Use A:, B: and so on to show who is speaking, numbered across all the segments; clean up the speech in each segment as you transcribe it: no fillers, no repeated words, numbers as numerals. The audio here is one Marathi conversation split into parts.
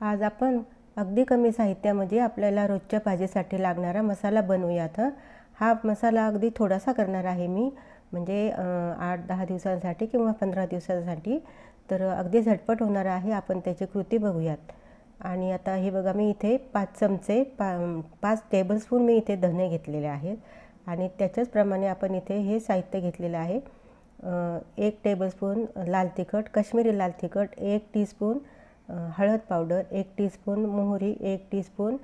A: आज आपण अगदी कमी साहित्यामध्ये आपल्याला रोजच्या भाजीसाठी लागणारा मसाला बनवूयात. हा मसाला अगदी थोडासा करणार आहे मी, म्हणजे 8-10 दिवसांसाठी किंवा 15 दिवसांसाठी. तर अगदी झटपट होणार आहे. आपण त्याची कृती बघूयात. आणि आता हे बघा, मी इथे 5 टेबलस्पून मी इथे धने घेतलेले आहेत आणि त्याच्याचप्रमाणे आपण इथे हे साहित्य घेतलेलं आहे. 1 टेबलस्पून लाल तिखट, काश्मीरी लाल तिखट, 1 टीस्पून हळद पावडर, 1 टीस्पून मोहरी, 1 टीस्पून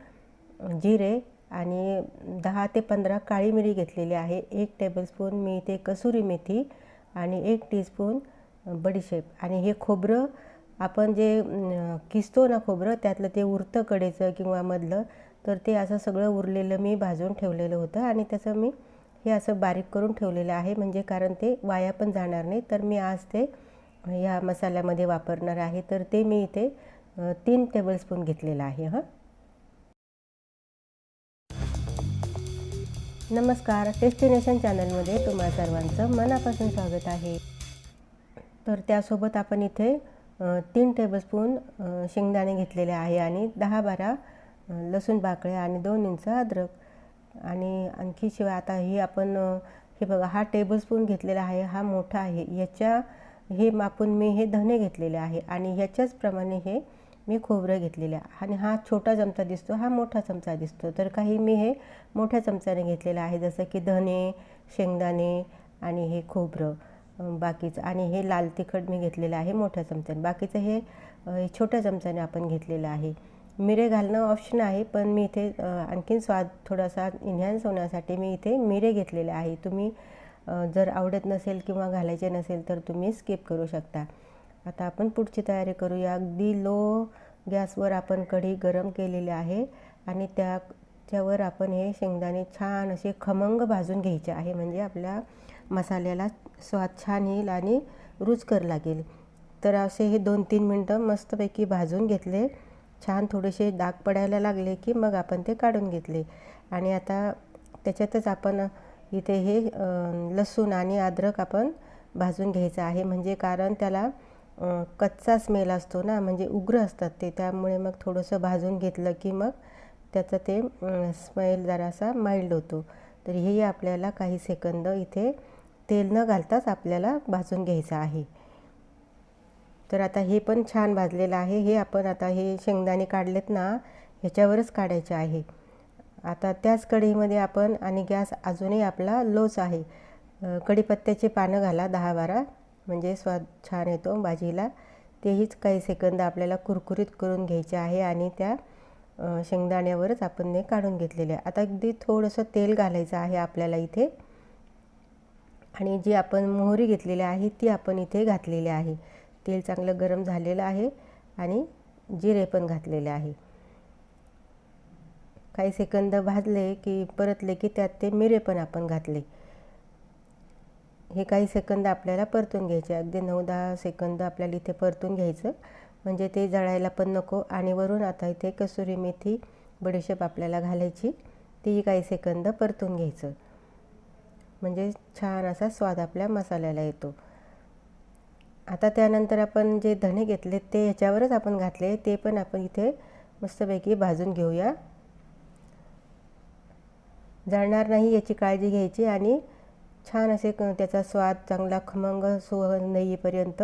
A: जिरे आणि 10 ते 15 काळी मिरी घेतलेली आहे. 1 टेबलस्पून मी इथे कसुरी मेथी आणि 1 टीस्पून बडीशेप. आणि हे खोबरं आपण जे किसतो ना खोबरं, त्यातलं ते उरतं कडेचं किंवा मधलं, तर ते असं सगळं उरलेलं मी भाजून ठेवलेलं होतं आणि त्याचं मी हे असं बारीक करून ठेवलेलं आहे, म्हणजे कारण ते वाया पण जाणार नाही. तर मी आज ते या मसाल्यामध्ये वापरणार आहे. तर ते मी इथे 3 टेबलस्पून घेतलेलं आहे. नमस्कार, टेस्टी नेशन चॅनलमध्ये तुम्हा सर्वांचं मनापासून स्वागत आहे. तर त्यासोबत आपण इथे 3 टेबलस्पून शेंगदाणे घेतलेले आहे आणि 10-12 लसूण पाकळ्या आणि 2 इंच अद्रक. आणि आणखी शिवाय आता हे आपण हे बघा, हा टेबलस्पून घेतलेला आहे, हा मोठा आहे. याच्या हे मापून मी हे धने घेतलेले आहे आणि ह्याच्याच प्रमाणे हे मी खोबरं घेतलेलं आहे. आणि हा छोटा चमचा दिसतो, हा मोठा चमचा दिसतो. तर काही मी हे मोठ्या चमच्याने घेतलेलं आहे, जसं की धने, शेंगदाणे आणि हे खोबरं बाकीचं. आणि हे लाल तिखट मी घेतलेलं आहे मोठ्या चमच्याने. बाकीचं हे छोट्या चमच्याने आपण घेतलेलं आहे. मिरे घालणं ऑप्शन आहे, पण मी इथे आणखीन स्वाद थोडासा इन्हॅन्स होण्यासाठी मी इथे मिरे घेतलेले आहे. तुम्ही जर आवडत नसेल किंवा घालायचे नसेल तर तुम्ही स्किप करू शकता. आता आपण पुढची तयारी करूया. अगदी लो गॅसवर आपण कढई गरम केलेली आहे आणि त्याच्यावर आपण हे शेंगदाणे छान असे खमंग भाजून घ्यायचे आहे, म्हणजे आपल्या मसाल्याला स्वाद छान येईल आणि रुचकर लागेल. तर असे हे 2-3 मिनटं मस्तपैकी भाजून घेतले. छान थोडेसे डाग पडायला लागले की मग आपण ते काढून घेतले. आणि आता त्याच्यातच आपण इथे हे लसूण आणि अद्रक आपण भाजून घ्यायचं आहे, म्हणजे कारण त्याला कच्चा स्मेल असतो ना, म्हणजे उग्र असतात ते, त्यामुळे मग थोडंसं भाजून घेतलं की मग त्याचं ते स्मेल जरासा माइल्ड होतो. तर हे आपल्याला काही सेकंद इथे तेल न घालताच आपल्याला भाजून घ्यायचं आहे. तर आता हे पण छान भाजलेलं आहे. हे आपण आता हे शेंगदाणे काढलेत ना, ह्याच्यावरच काढायचे आहे. आता त्याच कढईमध्ये आपण, आणि गॅस अजूनही आपला लोच आहे, कढीपत्त्याची पानं घाला 10-12, म्हणजे स्वाद छान येतो भाजीला. तेहीच काही सेकंद आपल्याला कुरकुरीत करून घ्यायचे आहे आणि त्या शेंगदाण्यावरच आपण ते काढून घेतलेले आहे. आता अगदी थोडंसं तेल घालायचं आहे आपल्याला इथे. आणि जी आपण मोहरी घेतलेली आहे ती आपण इथे घातलेली आहे. तेल चांगलं गरम झालेलं आहे आणि जिरे पण घातलेले आहे. काही सेकंद भाजले की परतले की त्यात ते मिरे पण आपण घातले. हे काही सेकंद आपल्याला परतून घ्यायचे. अगदी 9-10 सेकंद आपल्याला इथे परतून घ्यायचं, म्हणजे ते जळायला पण नको. आणि वरून आता इथे कसुरी मेथी, बडीशेप आपल्याला घालायची, तीही काही सेकंद परतून घ्यायचं, म्हणजे छान असा स्वाद आपल्या मसाल्याला येतो. आता त्यानंतर आपण जे धणे घेतले ते ह्याच्यावरच आपण घातले, ते पण आपण इथे मस्तपैकी भाजून घेऊया. जळणार नाही याची काळजी घ्यायची आणि छान असे त्याचा स्वाद चांगला खमंग सुगंध येईपर्यंत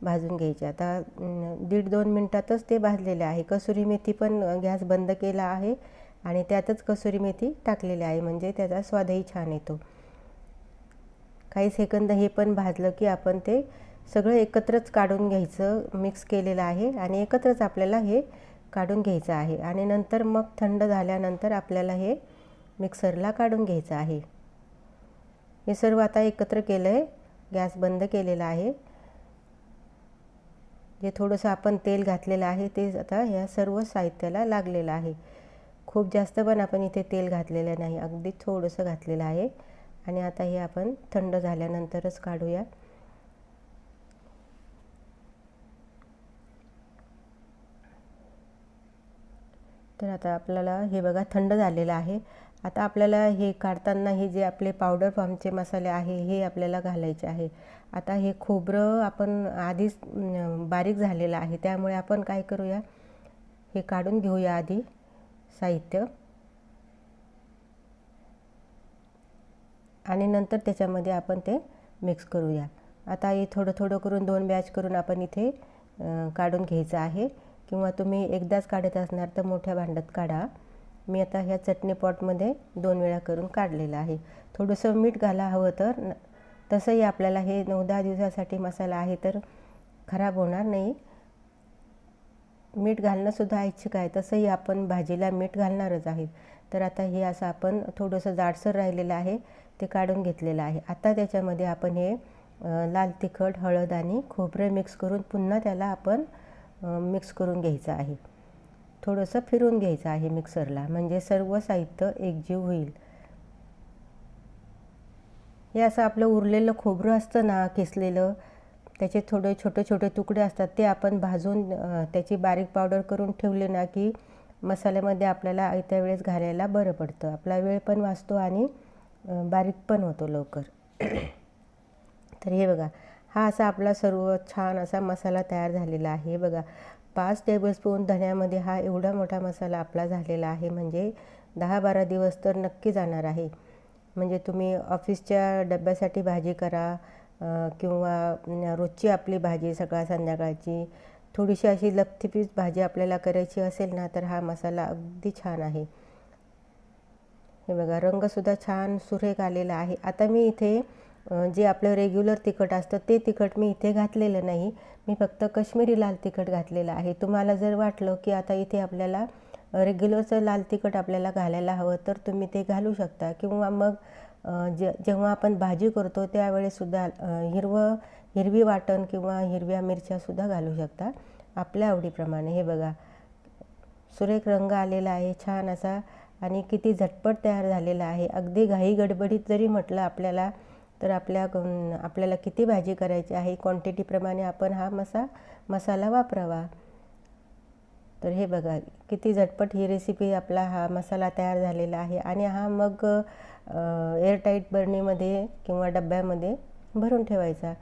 A: भाजून घ्यायचे. आता 1.5-2 मिनटातच ते भाजलेले आहे. कसुरी मेथी पण गॅस बंद केला आहे आणि त्यातच कसुरी मेथी टाकलेली आहे, म्हणजे त्याचा स्वादही छान येतो. काही सेकंद हे पण भाजलं की आपण ते सगळं एकत्रच काढून घ्यायचं. मिक्स केलेलं आहे आणि एकत्रच आपल्याला हे काढून घ्यायचं आहे. आणि नंतर मग थंड झाल्यानंतर आपल्याला हे मिक्सरला काढून घ्यायचं आहे. हे सर्व आता एकत्र केलं आहे, गॅस बंद केलेला आहे. जे थोडंसं आपण तेल घातलेलं आहे ते आता ह्या सर्व साहित्याला लागलेलं आहे. खूप जास्त पण आपण इथे तेल घातलेलं नाही, अगदी थोडंसं घातलेलं आहे. आणि आता हे आपण थंड झाल्यानंतरच काढूया. तर आता आपल्याला हे बघा थंड झालेलं आहे. आता आपल्याला हे काढताना हे जे आपले पावडर फॉर्मचे मसाले आहे हे आपल्याला घालायचे आहे. आता हे खोबरं आपण आधीच बारीक झालेलं आहे, त्यामुळे आपण काय करूया, हे काढून घेऊया आधी साहित्य, आणि नंतर त्याच्यामध्ये आपण ते मिक्स करूया। आता हे थोडं थोडं करून 2 बॅच करून आपण इथे काढून घ्यायचं आहे, किंवा तुम्ही एकदाच काढत असणार तर मोठ्या भांड्यात काढा। मी आता ह्या चटणी पॉटमध्ये 2 वेळा करून काढलेलं आहे। थोडंसं मीठ घाला हवं तर, तसंही आपल्याला हे 9-10 दिवसासाठी मसाला आहे तर खराब होणार नाही। मीठ घालणंसुद्धा ऐच्छिक आहे, तसंही आपण भाजीला मीठ घालणारच आहे। तर आता हे असं आपण थोडंसं जाडसर राहिलेलं आहे ते काढून घेतलेलं आहे। आता त्याच्यामध्ये आपण हे लाल तिखट, हळद आणि खोबरं मिक्स करून पुन्हा त्याला आपण मिक्स करून घ्यायचं आहे। थोडंसं फिरून घ्यायचं आहे मिक्सरला, म्हणजे सर्व साहित्य एकजीव होईल। हे असं आपलं उरलेलं खोबरं असतं ना किसलेलं, त्याचे थोडे छोटे छोटे तुकडे असतात, ते आपण भाजून त्याची बारीक पावडर करून ठेवले ना की मसाल्यामध्ये आपल्याला आयत्या वेळेस घालायला बरं पडतं। आपला वेळ पण वाचतो आणि बारीक पण होतो लवकर। तर हे बघा, हा असा आपला सर्व छान असा मसाला तयार झालेला आहे। हे बघा, 5 टेबलस्पून धण्यामध्ये हा एवढा मोठा मसाला आपला झालेला आहे, म्हणजे 10-12 दिवस तर नक्की जाणार आहे। म्हणजे तुम्ही ऑफिसच्या डब्यासाठी भाजी करा, किंवा रोजची आपली भाजी सकाळ संध्याकाळची थोडीशी अशी लपथिपीत भाजी आपल्याला करायची असेल ना, तर हा मसाला अगदी छान आहे। हे बघा, रंगसुद्धा छान सुरेख आलेला आहे। आता मी इथे जे आपलं रेग्युलर तिखट असतं ते तिखट मी इथे घातलेलं नाही, मी फक्त काश्मीरी लाल तिखट घातलेलं आहे। तुम्हाला जर वाटलं की आता इथे आपल्याला रेग्युलरचं लाल तिखट आपल्याला घालायला हवं तर तुम्ही ते घालू शकता, किंवा मग जेव्हा आपण भाजी करतो त्यावेळेसुद्धा हिरवी वाटण किंवा हिरव्या मिरच्यासुद्धा घालू शकता आपल्या आवडीप्रमाणे। हे बघा, सुरेख रंग आलेला आहे छान असा, आणि किती झटपट तयार झालेला आहे। अगदी घाई गडबडीत जरी म्हटलं आपल्याला तर आपल्याला किती भाजी करायची आहे क्वांटिटीप्रमाणे आपण हा मसाला वापरावा। तर हे बघा, किती झटपट ही रेसिपी आपला हा मसाला तयार झालेला आहे। आणि हा मग एअरटाईट बरणीमध्ये किंवा डब्यामध्ये भरून ठेवायचा।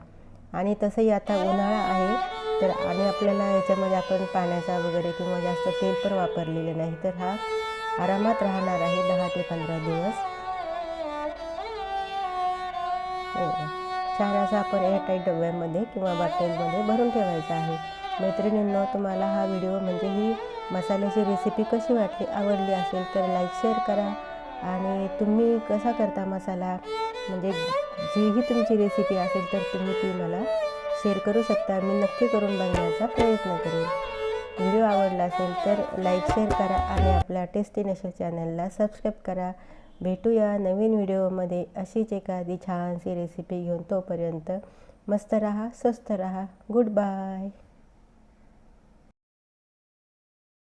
A: आणि तसंही आता उन्हाळा आहे तर, आणि आपल्याला याच्यामध्ये आपण पाण्याचा वगैरे किंवा जास्त तेल पण वापरलेलं नाही, तर हा आरामात राहणार आहे 10 ते 15 दिवस। छान असा आपण एअरटाईट डब्यामध्ये किंवा बाटलीमध्ये भरून ठेवायचा आहे। मैत्रिणींनो, तुम्हाला हा व्हिडिओ म्हणजे ही मसाल्याची रेसिपी कशी वाटली, आवडली असेल तर लाईक शेअर करा। आणि तुम्ही कसा करता मसाला, म्हणजे जीही तुमची रेसिपी असेल तर तुम्ही ती मला शेअर करू शकता, मी नक्की करून बघण्याचा प्रयत्न करेन। व्हिडिओ आवडला असेल तर लाईक शेअर करा आणि आपल्या टेस्टी नेशन चॅनलला सबस्क्राईब करा। भेटूया नवीन व्हिडिओमध्ये अशीच एखादी छानशी रेसिपी घेऊन। तोपर्यंत मस्त राहा, स्वस्त राहा, गुड बाय।